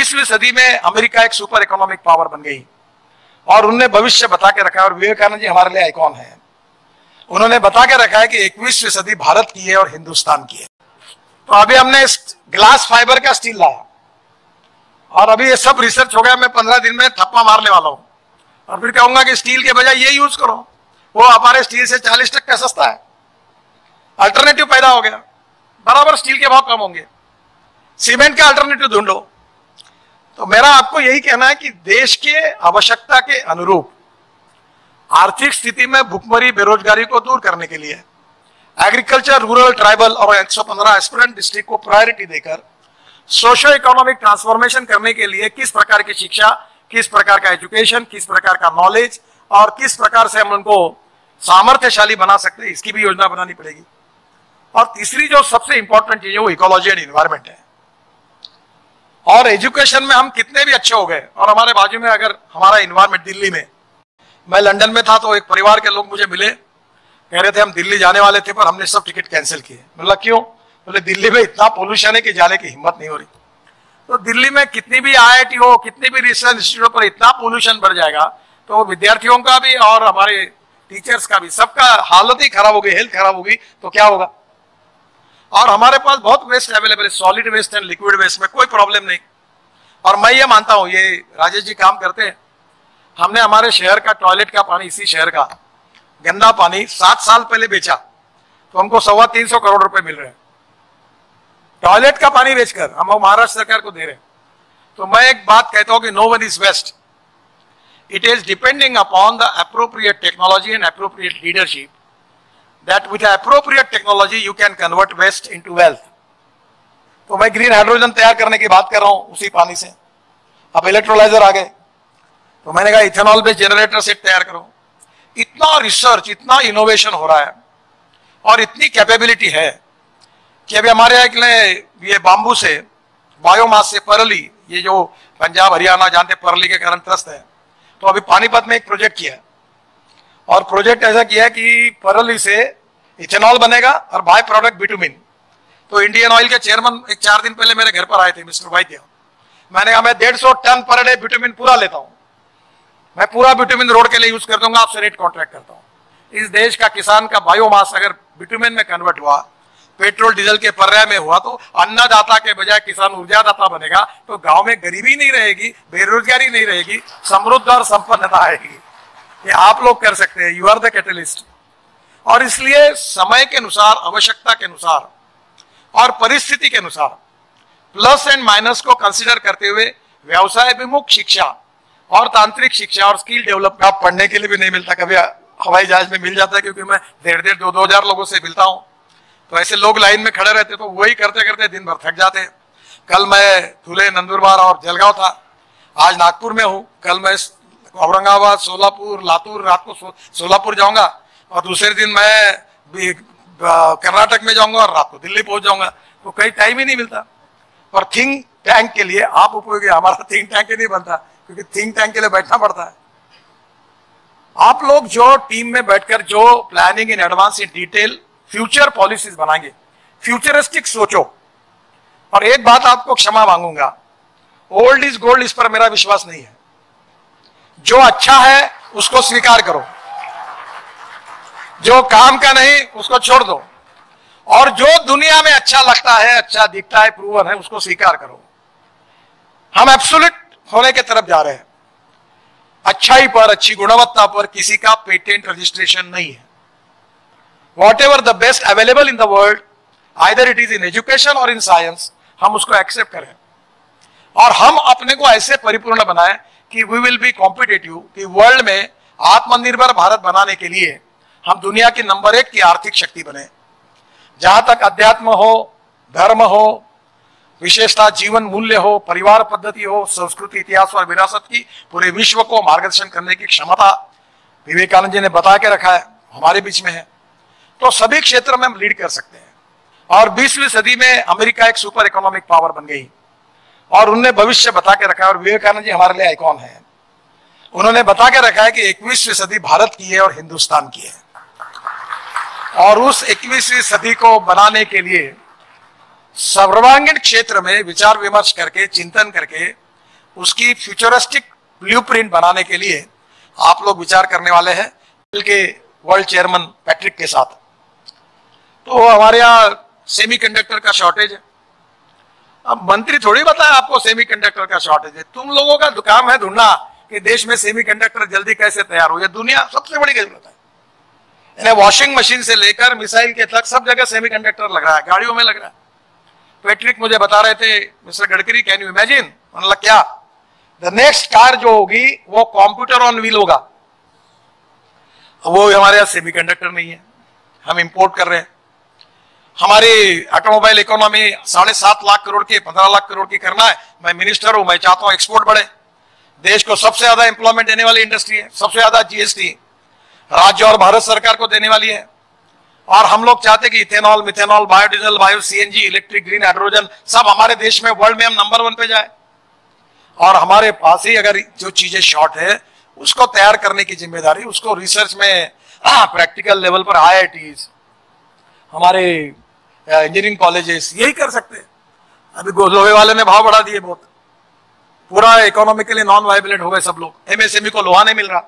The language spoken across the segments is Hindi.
20वीं सदी में अमेरिका एक सुपर इकोनॉमिक पावर बन गई और उनने भविष्य बता के रखा है। और विवेकानंद जी हमारे लिए आइकॉन है। उन्होंने बता के रखा है कि 21वीं सदी भारत की है और हिंदुस्तान की है। तो अभी हमने ग्लास फाइबर का स्टील लाया और अभी ये सब रिसर्च हो गया। मैं 15 दिन में थप्पा मारने वाला हूं और फिर कहूंगा कि स्टील के बजाय ये यूज करो, वो हमारे स्टील से 40% सस्ता है। अल्टरनेटिव पैदा हो गया, बराबर स्टील के भाव कम होंगे। सीमेंट का अल्टरनेटिव ढूंढो। तो मेरा आपको यही कहना है कि देश के आवश्यकता के अनुरूप आर्थिक स्थिति में भुखमरी बेरोजगारी को दूर करने के लिए एग्रीकल्चर, रूरल, ट्राइबल और 115 एस्पिरेंट डिस्ट्रिक्ट को प्रायोरिटी देकर सोशो इकोनॉमिक ट्रांसफॉर्मेशन करने के लिए किस प्रकार की शिक्षा, किस प्रकार का एजुकेशन, किस प्रकार का नॉलेज और किस प्रकार से हम उनको सामर्थ्यशाली बना सकते हैं, इसकी भी योजना बनानी पड़ेगी। और तीसरी जो सबसे इंपॉर्टेंट चीज है वो इकोलॉजी एंड इन्वायरमेंट है। और एजुकेशन में हम कितने भी अच्छे हो गए, और हमारे बाजू में अगर हमारा इन्वायरमेंट, दिल्ली में, मैं लंदन में था तो एक परिवार के लोग मुझे मिले, कह रहे थे हम दिल्ली जाने वाले थे पर हमने सब टिकट कैंसिल किए। बोला क्यों? बोले दिल्ली में इतना पोल्यूशन है कि जाने की हिम्मत नहीं हो रही। तो दिल्ली में कितनी भी IIT हो, कितनी भी रिसर्च इंस्टीट्यूट पर इतना पोल्यूशन बढ़ जाएगा तो विद्यार्थियों का भी और हमारे टीचर्स का भी, सबका हालत ही खराब होगी, हेल्थ खराब होगी तो क्या होगा। और हमारे पास बहुत वेस्ट अवेलेबल है, solid waste and liquid waste में कोई प्रॉब्लम नहीं। और मैं ये मानता हूं, ये राजेश जी काम करते हैं, हमने हमारे शहर का टॉयलेट का पानी, इसी शहर का गंदा पानी 7 साल पहले बेचा तो हमको 325 करोड़ रुपए मिल रहे हैं। टॉयलेट का पानी बेचकर हम महाराष्ट्र सरकार को दे रहे हैं। तो मैं एक बात कहता हूं कि no one is waste, it is depending upon the appropriate technology and appropriate leadership, that with appropriate technology you can convert waste into wealth। तो मैं ग्रीन हाइड्रोजन तैयार करने की बात कर रहा हूं उसी पानी से। अब इलेक्ट्रोलाइजर आ गए तो मैंने कहा इथेनॉल बेस्ड जनरेटर सेट तैयार करो। इतना रिसर्च, इतना इनोवेशन हो रहा है और इतनी कैपेबिलिटी है कि अभी हमारे ये बांबू से, बायोमास से परली, ये जो पंजाब हरियाणा जानते परली के कारण त्रस्त है, तो अभी पानीपत में एक प्रोजेक्ट किया और प्रोजेक्ट ऐसा किया है कि परली से इथेनॉल बनेगा और बाय प्रोडक्ट बिटुमिन। तो इंडियन ऑयल के चेयरमैन 4 दिन पहले मेरे घर पर आए थे, मिस्टर वैद्य। मैंने कहा मैं 150 टन पर डे बिटुमिन पूरा लेता हूं, मैं पूरा बिटुमिन रोड के लिए यूज करता हूँ, आपसे रेट कॉन्ट्रैक्ट करता हूं। इस देश का किसान का बायोमास अगर बिटुमिन में कन्वर्ट हुआ, पेट्रोल डीजल के पर्याय में हुआ, तो अन्नदाता के बजाय किसान ऊर्जादाता बनेगा। तो गांव में गरीबी नहीं रहेगी, बेरोजगारी नहीं रहेगी, समृद्ध और संपन्नता आएगी। ये आप लोग कर सकते हैं, यू आर द कैटलिस्ट। और इसलिए समय के अनुसार, आवश्यकता के अनुसार और परिस्थिति के अनुसार प्लस एंड माइनस को कंसीडर करते हुए व्यवसाय विमुख शिक्षा और तांत्रिक शिक्षा और स्किल डेवलपमेंट पढ़ने के लिए भी नहीं मिलता। कभी हवाई जहाज में मिल जाता है, क्योंकि मैं 1.5-2 हजार लोगों से मिलता हूं, तो ऐसे लोग लाइन में खड़े रहते तो वही करते करते दिन भर थक जाते हैं। कल मैं धुले, नंदुरबार और जलगांव था, आज नागपुर में हूं, कल मैं औरंगाबाद, सोलापुर, लातूर, रात को सोलापुर जाऊंगा और दूसरे दिन मैं कर्नाटक में जाऊंगा और रात को दिल्ली पहुंच जाऊंगा। तो कहीं टाइम ही नहीं मिलता। और थिंक टैंक के लिए आप उपयोगी, हमारा थिंक टैंक ही नहीं बनता, क्योंकि थिंक टैंक के लिए बैठना पड़ता है। आप लोग जो टीम में बैठकर जो planning in advance, in detail future policies बनाएंगे, फ्यूचरिस्टिक सोचो। और एक बात आपको क्षमा मांगूंगा, ओल्ड इज गोल्ड, इस पर मेरा विश्वास नहीं है। जो अच्छा है उसको स्वीकार करो, जो काम का नहीं उसको छोड़ दो, और जो दुनिया में अच्छा लगता है, अच्छा दिखता है, प्रूवन है, उसको स्वीकार करो। हम एब्सोल्यूट होने की तरफ जा रहे हैं। अच्छाई पर, अच्छी गुणवत्ता पर किसी का पेटेंट रजिस्ट्रेशन नहीं है। What ever the best available in the world, either it is in education और इन साइंस, हम उसको एक्सेप्ट करें और हम अपने को ऐसे परिपूर्ण बनाएं कि वी विल बी कॉम्पिटिटिव, कि वर्ल्ड में आत्मनिर्भर भारत बनाने के लिए हम दुनिया की नंबर 1 की आर्थिक शक्ति बने। जहां तक अध्यात्म हो, धर्म हो, विशेषता जीवन मूल्य हो, परिवार पद्धति हो, संस्कृति, इतिहास और विरासत की पूरे विश्व को मार्गदर्शन करने की क्षमता विवेकानंद जी ने बता के रखा है, हमारे बीच में है। तो सभी क्षेत्र में हम लीड कर सकते हैं। और 20वीं सदी में अमेरिका एक सुपर इकोनॉमिक पावर बन गई और उनने भविष्य बता के रखा है। और विवेकानंद जी हमारे लिए आइकॉन है। उन्होंने बता के रखा है कि 21वीं सदी भारत की है और हिंदुस्तान की है। और उस 21वीं सदी को बनाने के लिए सर्वांगीण क्षेत्र में विचार विमर्श करके, चिंतन करके उसकी फ्यूचरिस्टिक ब्लूप्रिंट बनाने के लिए आप लोग विचार करने वाले हैं के वर्ल्ड चेयरमैन पैट्रिक के साथ। तो हमारे यहाँ सेमीकंडक्टर का शॉर्टेज है। अब मंत्री थोड़ी बताए आपको सेमीकंडक्टर का शॉर्टेज है, तुम लोगों का काम है ढूंढना कि देश में सेमीकंडक्टर जल्दी कैसे तैयार हो। ये दुनिया सबसे बड़ी जरूरत है। इन्हें वॉशिंग मशीन से लेकर मिसाइल के तक सब जगह सेमीकंडक्टर लग रहा है, गाड़ियों में लग रहा है। पैट्रिक मुझे बता रहे थे, mister Gadkari can you imagine, मतलब क्या द नेक्स्ट कार जो होगी वो कंप्यूटर ऑन व्हील होगा। वो हमारे यहाँ सेमीकंडक्टर नहीं है, हम इंपोर्ट कर रहे हैं। हमारी ऑटोमोबाइल इकोनॉमी 7.5 लाख करोड़ की 15 लाख करोड़ की करना है। मैं मिनिस्टर हूं, मैं चाहता हूं एक्सपोर्ट बढ़े। देश को सबसे ज्यादा एम्प्लॉयमेंट देने वाली इंडस्ट्री है, सबसे ज्यादा जीएसटी राज्य और भारत सरकार को देने वाली है। और हम लोग चाहते कि ethanol, methanol, biodiesel, bio CNG, electric, green hydrogen सब हमारे देश में वर्ल्ड में हम नंबर 1 पे जाए। और हमारे पास ही अगर जो चीजें शॉर्ट है उसको तैयार करने की जिम्मेदारी, उसको रिसर्च में प्रैक्टिकल लेवल पर आईआईटीज, हमारे इंजीनियरिंग कॉलेजेस यही कर सकते हैं। अभी लोहे वाले ने भाव बढ़ा दिए बहुत, पूरा इकोनॉमिकली नॉन वाइबलेंट हो गए सब लोग। एमएसएमई को लोहा नहीं मिल रहा।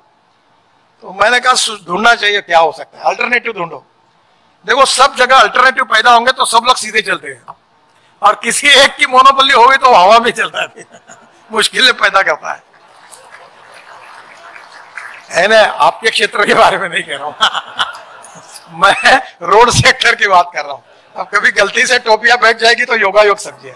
तो मैंने कहा ढूंढना चाहिए क्या हो सकता है, अल्टरनेटिव ढूंढो। देखो सब जगह अल्टरनेटिव पैदा होंगे तो सब लोग सीधे चलते हैं, और किसी एक की मोनोपोली होगी तो हवा में चलता है मुश्किलें पैदा करता है ना। आपके क्षेत्र के बारे में नहीं कह रहा हूं मैं रोड सेक्टर की बात कर रहा हूं। अब कभी गलती से टोपियां बैठ जाएगी तो योगा योग समझिए